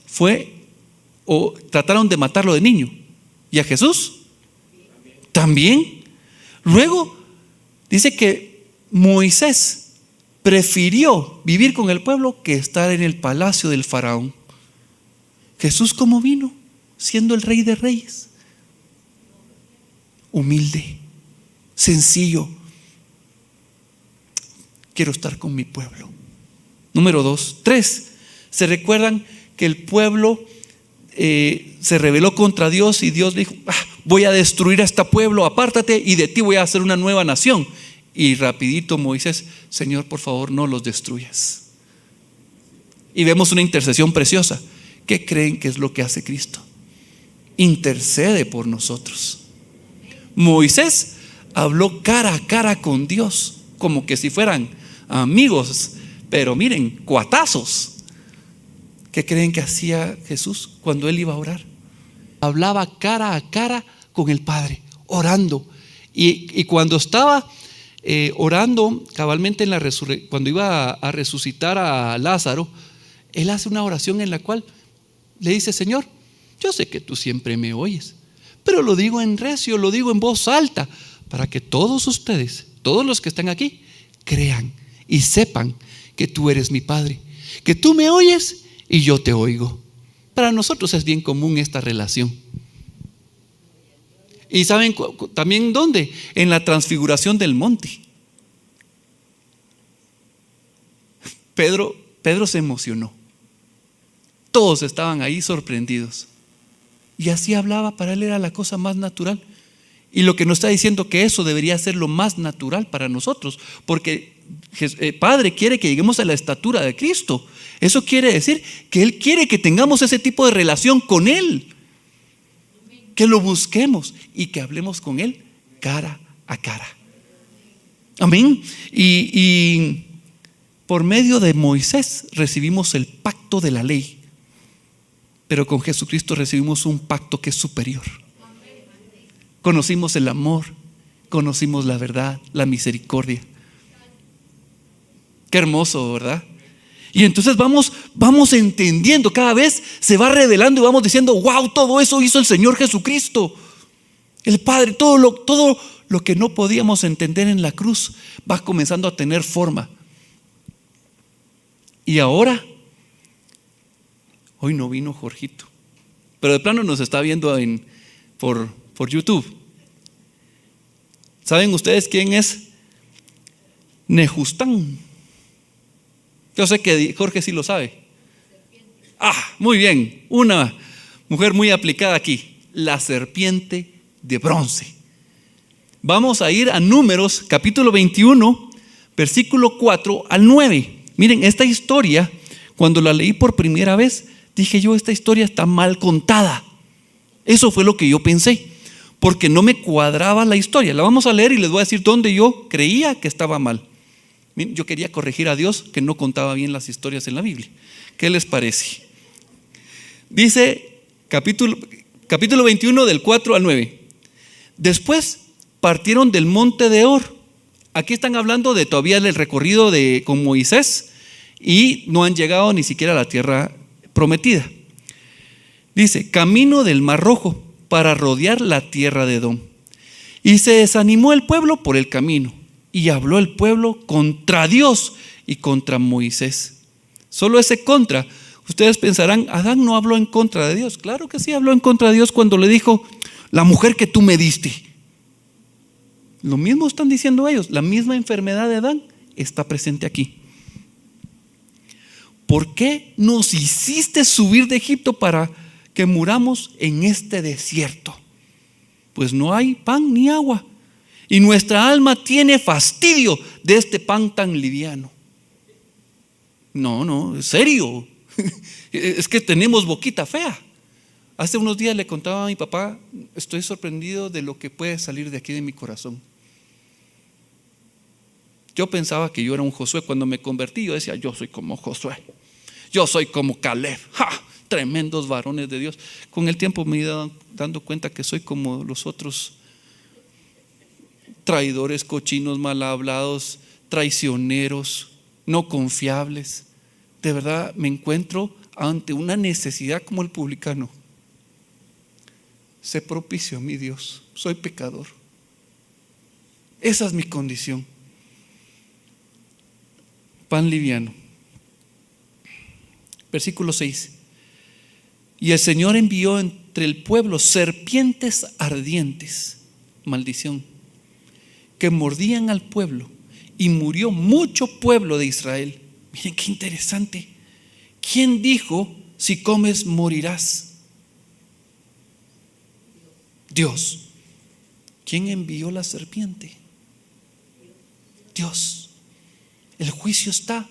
trataron de matarlo de niño. ¿Y a Jesús? También. Luego dice que Moisés prefirió vivir con el pueblo que estar en el palacio del faraón. Jesús, ¿cómo vino? Siendo el Rey de Reyes. Humilde, sencillo. Quiero estar con mi pueblo. Número 2. 3. ¿Se recuerdan que el pueblo se rebeló contra Dios y Dios dijo: voy a destruir a este pueblo, apártate y de ti voy a hacer una nueva nación? Y rapidito Moisés: Señor, por favor, no los destruyas. Y vemos una intercesión preciosa. ¿Qué creen que es lo que hace Cristo? Intercede por nosotros. Moisés habló cara a cara con Dios, como que si fueran amigos, pero miren, cuatazos. ¿Qué creen que hacía Jesús cuando él iba a orar? Hablaba cara a cara con el Padre, orando. Y cuando estaba orando cabalmente cuando iba a resucitar a Lázaro, él hace una oración en la cual le dice: Señor, yo sé que tú siempre me oyes, pero lo digo en recio, lo digo en voz alta, para que todos ustedes, todos los que están aquí, crean y sepan que tú eres mi Padre, que tú me oyes y yo te oigo. Para nosotros es bien común esta relación. ¿Y saben también dónde? En la transfiguración del monte. Pedro se emocionó. Todos estaban ahí sorprendidos. Y así hablaba, para él era la cosa más natural. Y lo que nos está diciendo que eso debería ser lo más natural para nosotros, porque Padre quiere que lleguemos a la estatura de Cristo. Eso quiere decir que Él quiere que tengamos ese tipo de relación con Él, que lo busquemos y que hablemos con Él cara a cara. Amén. Y por medio de Moisés recibimos el pacto de la ley, pero con Jesucristo recibimos un pacto que es superior. Conocimos el amor, conocimos la verdad, la misericordia. Qué hermoso, ¿verdad? Y entonces vamos entendiendo, cada vez se va revelando y vamos diciendo: wow, todo eso hizo el Señor Jesucristo, el Padre. Todo lo que no podíamos entender en la cruz va comenzando a tener forma. Y ahora, hoy no vino Jorgito, pero de plano nos está viendo por YouTube. ¿Saben ustedes quién es Nejustán? Yo sé que Jorge sí lo sabe. Muy bien, una mujer muy aplicada aquí. La serpiente de bronce. Vamos a ir a Números capítulo 21, versículo 4 al 9. Miren, esta historia, cuando la leí por primera vez, dije yo: esta historia está mal contada. Eso fue lo que yo pensé, porque no me cuadraba la historia. La vamos a leer y les voy a decir dónde yo creía que estaba mal. Yo quería corregir a Dios que no contaba bien las historias en la Biblia. ¿Qué les parece? Dice capítulo 21 del 4 al 9. Después partieron del monte de Hor. Aquí están hablando de todavía el recorrido con Moisés, y no han llegado ni siquiera a la tierra prometida. Dice: camino del Mar Rojo, para rodear la tierra de Edom. Y se desanimó el pueblo por el camino, y habló el pueblo contra Dios y contra Moisés. Solo ese contra. Ustedes pensarán: Adán no habló en contra de Dios. Claro que sí habló en contra de Dios cuando le dijo: la mujer que tú me diste. Lo mismo están diciendo ellos. La misma enfermedad de Adán está presente aquí. ¿por qué nos hiciste subir de Egipto para que muramos en este desierto? Pues no hay pan ni agua, y nuestra alma tiene fastidio de este pan tan liviano. No, en serio. Es que tenemos boquita fea. Hace unos días le contaba a mi papá, estoy sorprendido de lo que puede salir de aquí de mi corazón. Yo pensaba que yo era un Josué. Cuando me convertí, yo decía, yo soy como Josué, yo soy como Caleb. ¡Ja! Tremendos varones de Dios. Con el tiempo me he ido dando cuenta que soy como los otros traidores, cochinos, mal hablados, traicioneros, no confiables. De verdad me encuentro ante una necesidad como el publicano. Sé propicio a mi Dios, soy pecador. Esa es mi condición. Pan liviano. Versículo 6. Y el Señor envió entre el pueblo serpientes ardientes, maldición, que mordían al pueblo, y murió mucho pueblo de Israel. Miren qué interesante. ¿Quién dijo, si comes morirás? Dios. ¿Quién envió la serpiente? Dios. El juicio está.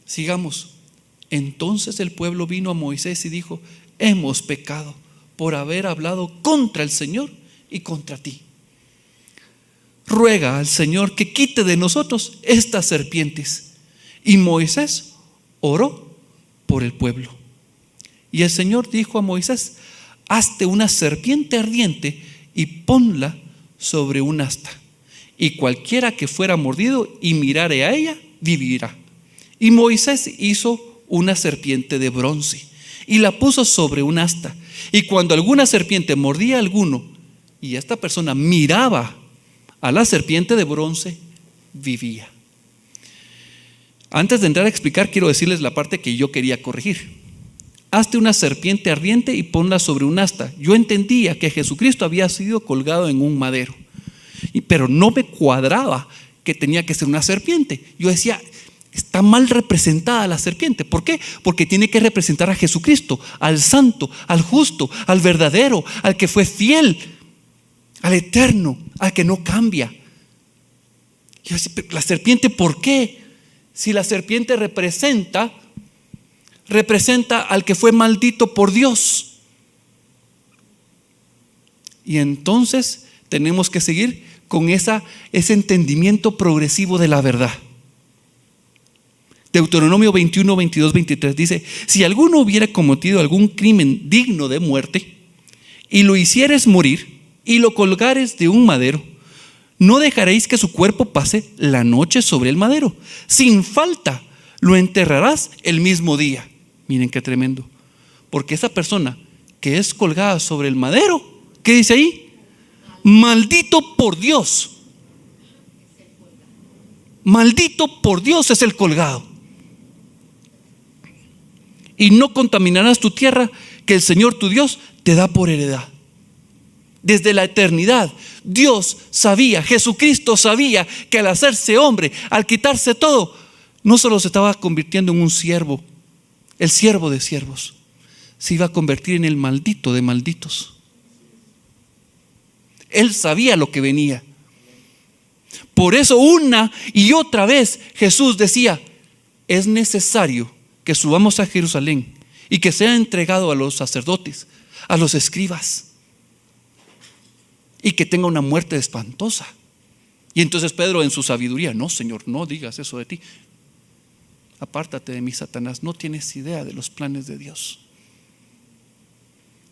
Sigamos. Entonces el pueblo vino a Moisés y dijo: hemos pecado por haber hablado contra el Señor y contra ti. Ruega al Señor que quite de nosotros estas serpientes. Y Moisés oró por el pueblo. Y el Señor dijo a Moisés: hazte una serpiente ardiente y ponla sobre un asta, y cualquiera que fuera mordido y mirare a ella, vivirá. Y Moisés hizo una serpiente de bronce y la puso sobre un asta, y cuando alguna serpiente mordía a alguno y esta persona miraba a la serpiente de bronce, vivía. Antes de entrar a explicar, quiero decirles la parte que yo quería corregir. Hazte una serpiente ardiente y ponla sobre un asta. Yo entendía que Jesucristo había sido colgado en un madero, pero no me cuadraba que tenía que ser una serpiente. Yo decía, está mal representada la serpiente. ¿Por qué? Porque tiene que representar a Jesucristo, al santo, al justo, al verdadero, al que fue fiel, al eterno, al que no cambia. Yo decía, la serpiente, ¿por qué? Si la serpiente representa al que fue maldito por Dios. Y entonces tenemos que seguir con ese entendimiento progresivo de la verdad. Deuteronomio 21, 22, 23 dice: si alguno hubiera cometido algún crimen digno de muerte y lo hicieres morir y lo colgares de un madero, no dejaréis que su cuerpo pase la noche sobre el madero. Sin falta lo enterrarás el mismo día. Miren qué tremendo. Porque esa persona que es colgada sobre el madero, ¿qué dice ahí? Maldito por Dios. Maldito por Dios es el colgado. Y no contaminarás tu tierra que el Señor tu Dios te da por heredad. Desde la eternidad, Dios sabía, Jesucristo sabía que al hacerse hombre, al quitarse todo, no solo se estaba convirtiendo en un siervo, el siervo de siervos, se iba a convertir en el maldito de malditos. Él sabía lo que venía. Por eso una y otra vez Jesús decía: es necesario que subamos a Jerusalén y que sea entregado a los sacerdotes, a los escribas, y que tenga una muerte espantosa. Y entonces Pedro, en su sabiduría: no, Señor, no digas eso de ti. Apártate de mí, Satanás, no tienes idea de los planes de Dios.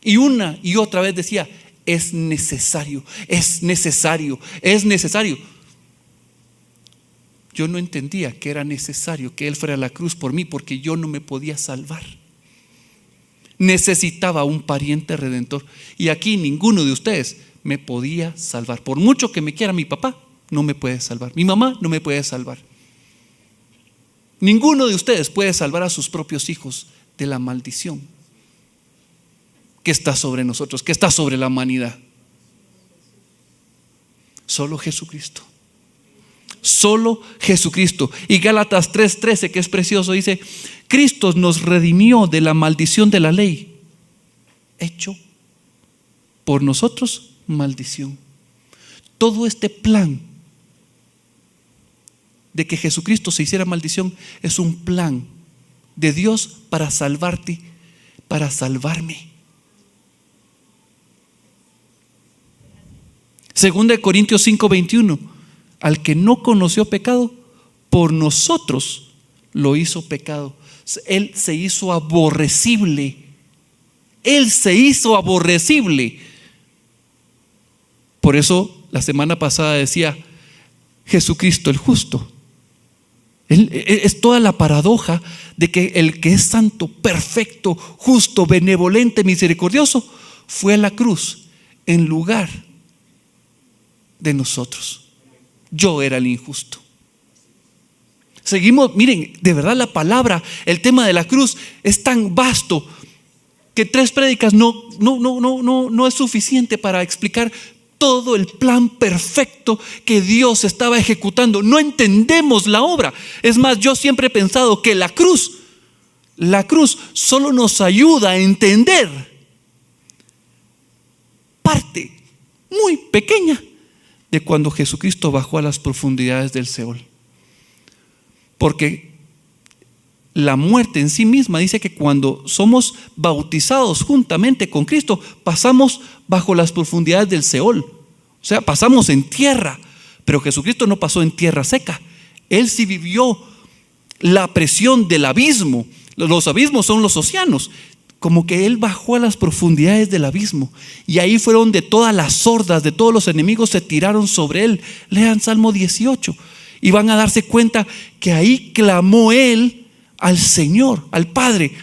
Y una y otra vez decía: es necesario, es necesario, es necesario. Yo no entendía que era necesario que Él fuera a la cruz por mí, porque yo no me podía salvar. Necesitaba un pariente redentor, y aquí ninguno de ustedes me podía salvar. Por mucho que me quiera mi papá, no me puede salvar. Mi mamá no me puede salvar. Ninguno de ustedes puede salvar a sus propios hijos de la maldición que está sobre nosotros, que está sobre la humanidad. Solo Jesucristo. solo Jesucristo. Y Gálatas 3:13, que es precioso, dice: Cristo nos redimió de la maldición de la ley, hecho por nosotros maldición. Todo este plan de que Jesucristo se hiciera maldición es un plan de Dios para salvarte, para salvarme. Segunda de Corintios 5:21: al que no conoció pecado, por nosotros lo hizo pecado. Él se hizo aborrecible. Él se hizo aborrecible. Por eso la semana pasada decía: Jesucristo el justo. Es toda la paradoja de que el que es santo, perfecto, justo, benevolente, misericordioso, fue a la cruz en lugar de nosotros. Yo era el injusto. Seguimos, miren, de verdad la palabra, el tema de la cruz es tan vasto que 3 prédicas no es suficiente para explicar todo el plan perfecto que Dios estaba ejecutando. No entendemos la obra. Es más, yo siempre he pensado que la cruz solo nos ayuda a entender parte muy pequeña de cuando Jesucristo bajó a las profundidades del Seol. Porque la muerte en sí misma dice que cuando somos bautizados juntamente con Cristo, pasamos bajo las profundidades del Seol. O sea, pasamos en tierra. Pero Jesucristo no pasó en tierra seca. Él sí vivió la presión del abismo. Los abismos son los océanos. Como que Él bajó a las profundidades del abismo. Y ahí fue donde todas las hordas de todos los enemigos se tiraron sobre Él. Lean Salmo 18 y van a darse cuenta que ahí clamó Él al Señor, al Padre.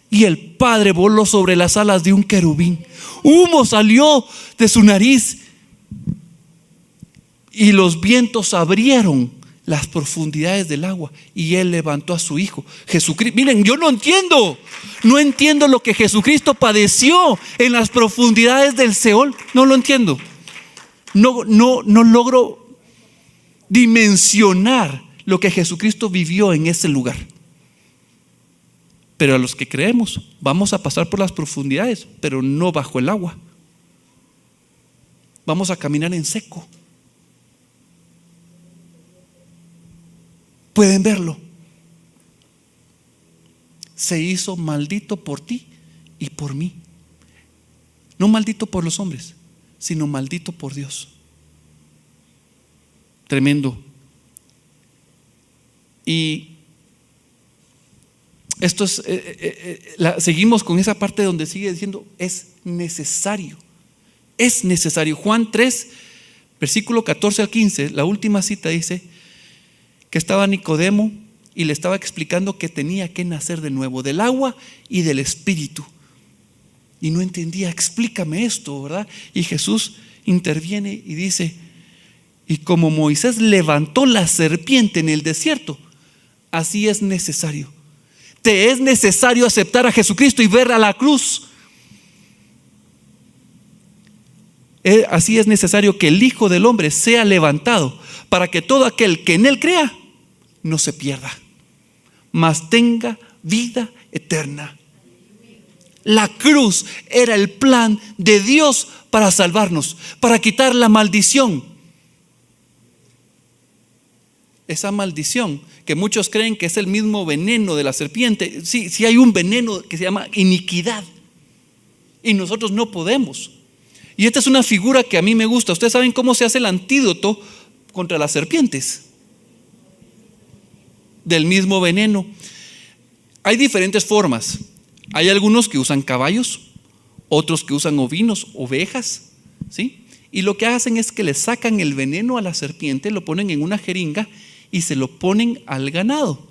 Y el Padre voló sobre las alas de un querubín. Humo salió de su nariz y los vientos abrieron las profundidades del agua y Él levantó a su Hijo Jesucristo. Miren, yo no entiendo lo que Jesucristo padeció en las profundidades del Seol. No lo entiendo. No logro dimensionar lo que Jesucristo vivió en ese lugar. Pero a los que creemos, vamos a pasar por las profundidades, pero no bajo el agua. Vamos a caminar en seco. Pueden verlo. Se hizo maldito por ti y por mí. No maldito por los hombres, sino maldito por Dios. Tremendo. Y esto es, seguimos con esa parte donde sigue diciendo: es necesario. Es necesario. Juan 3, versículo 14 al 15, la última cita dice que estaba Nicodemo y le estaba explicando que tenía que nacer de nuevo, del agua y del Espíritu. Y no entendía: explícame esto, ¿verdad? Y Jesús interviene y dice: y como Moisés levantó la serpiente en el desierto, así es necesario. Te es necesario aceptar a Jesucristo y ver a la cruz. Así es necesario que el Hijo del Hombre sea levantado, para que todo aquel que en Él crea no se pierda, mas tenga vida eterna. La cruz era el plan de Dios para salvarnos, para quitar la maldición. Esa maldición que muchos creen que es el mismo veneno de la serpiente. Sí hay un veneno que se llama iniquidad y nosotros no podemos. Y esta es una figura que a mí me gusta. Ustedes saben cómo se hace el antídoto contra las serpientes. Del mismo veneno. Hay diferentes formas. Hay algunos que usan caballos, otros que usan ovinos, ovejas, ¿sí? Y lo que hacen es que le sacan el veneno a la serpiente, lo ponen en una jeringa y se lo ponen al ganado.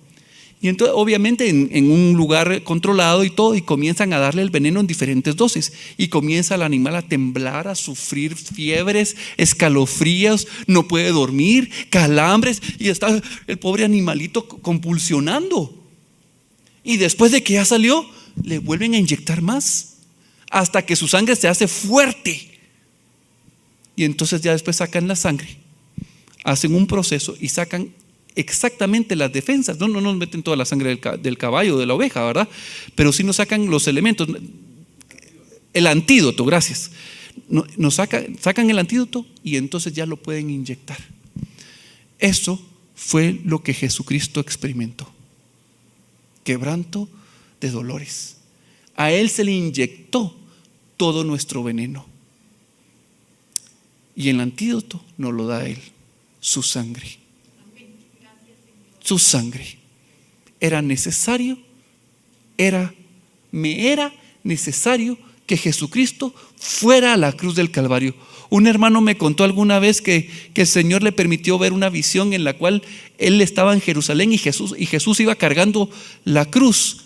Y entonces obviamente en un lugar controlado y todo, y comienzan a darle el veneno en diferentes dosis. Y comienza el animal a temblar, a sufrir fiebres, escalofríos, no puede dormir, calambres, y está el pobre animalito convulsionando. Y después de que ya salió, le vuelven a inyectar más, hasta que su sangre se hace fuerte. Y entonces ya después sacan la sangre. hacen un proceso y sacan exactamente las defensas. No nos meten toda la sangre del caballo, de la oveja, ¿verdad? Pero sí nos sacan los elementos, el antídoto, gracias. Nos sacan el antídoto y entonces ya lo pueden inyectar. Eso fue lo que Jesucristo experimentó. Quebranto de dolores. A Él se le inyectó todo nuestro veneno. Y el antídoto nos lo da Él, su sangre. Su sangre. Era necesario, me era necesario que Jesucristo fuera a la cruz del Calvario. Un hermano me contó alguna vez que el Señor le permitió ver una visión en la cual él estaba en Jerusalén y Jesús iba cargando la cruz.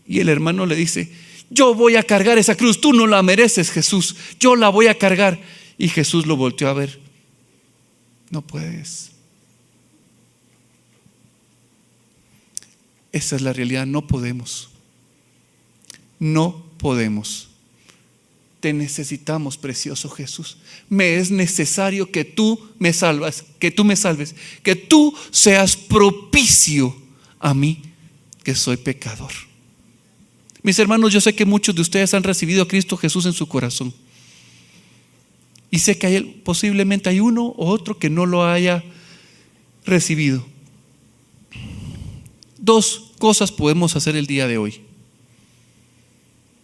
Y el hermano le dice: yo voy a cargar esa cruz, tú no la mereces, Jesús, yo la voy a cargar. Y Jesús lo volteó a ver: no puedes. Esa es la realidad, no podemos. No podemos. Te necesitamos, precioso Jesús. Me es necesario que tú me salves, que tú seas propicio a mí, que soy pecador. Mis hermanos, yo sé que muchos de ustedes han recibido a Cristo Jesús en su corazón. Y sé que posiblemente hay uno o otro que no lo haya recibido. Dos cosas podemos hacer el día de hoy.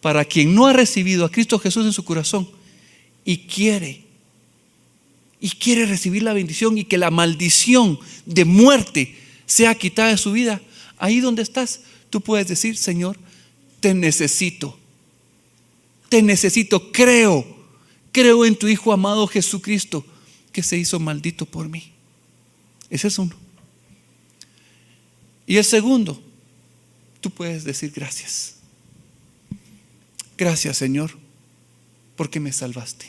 Para quien no ha recibido a Cristo Jesús en su corazón y quiere recibir la bendición y que la maldición de muerte sea quitada de su vida, ahí donde estás, tú puedes decir: Señor, te necesito, creo en tu Hijo amado Jesucristo, que se hizo maldito por mí. Ese es uno. Y el segundo, tú puedes decir: gracias. Gracias, Señor, porque me salvaste.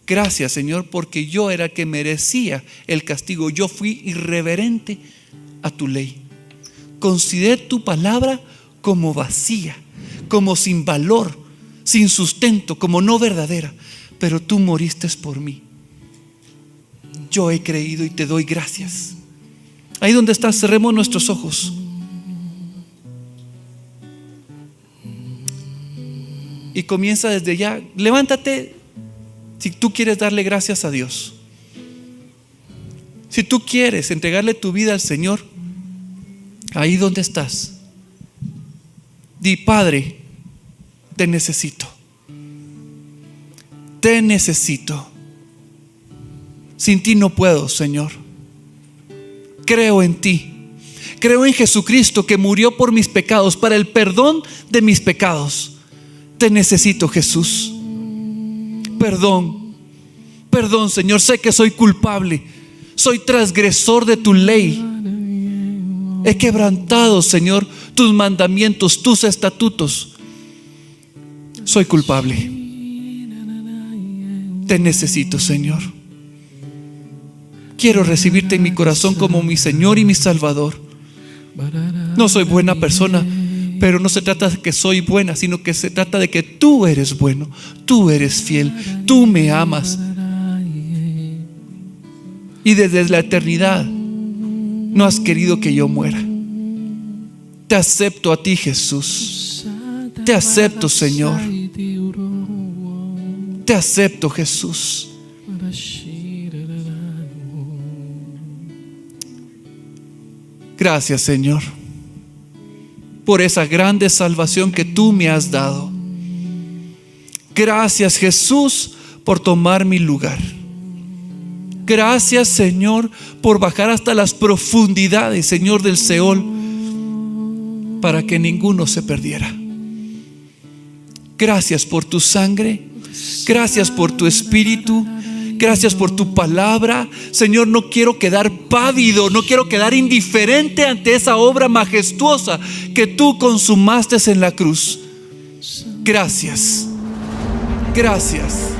Gracias, Señor, porque yo era el que merecía el castigo. Yo fui irreverente a tu ley. Consideré tu palabra como vacía, como sin valor, sin sustento, como no verdadera. Pero tú moriste por mí. Yo he creído y te doy gracias. Ahí donde estás, cerremos nuestros ojos. Y comienza desde ya. Levántate si tú quieres darle gracias a Dios. Si tú quieres entregarle tu vida al Señor, ahí donde estás, di: Padre, te necesito. Te necesito. Sin ti no puedo, Señor. Creo en ti. Creo en Jesucristo, que murió por mis pecados, para el perdón de mis pecados. Te necesito, Jesús. Perdón, Señor, sé que soy culpable, soy transgresor de tu ley. He quebrantado, Señor, tus mandamientos, tus estatutos. Soy culpable. Te necesito, Señor. Quiero recibirte en mi corazón como mi Señor y mi Salvador. No soy buena persona, pero no se trata de que soy buena, sino que se trata de que tú eres bueno, tú eres fiel, tú me amas. Y desde la eternidad no has querido que yo muera. Te acepto a ti, Jesús. Te acepto, Señor. Te acepto, Jesús. Gracias, Señor, por esa grande salvación que tú me has dado. Gracias, Jesús, por tomar mi lugar. Gracias, Señor, por bajar hasta las profundidades, Señor, del Seol, para que ninguno se perdiera. Gracias por tu sangre. Gracias por tu espíritu. Gracias por tu palabra. Señor, no quiero quedar pávido, no quiero quedar indiferente ante esa obra majestuosa que tú consumaste en la cruz. Gracias. Gracias.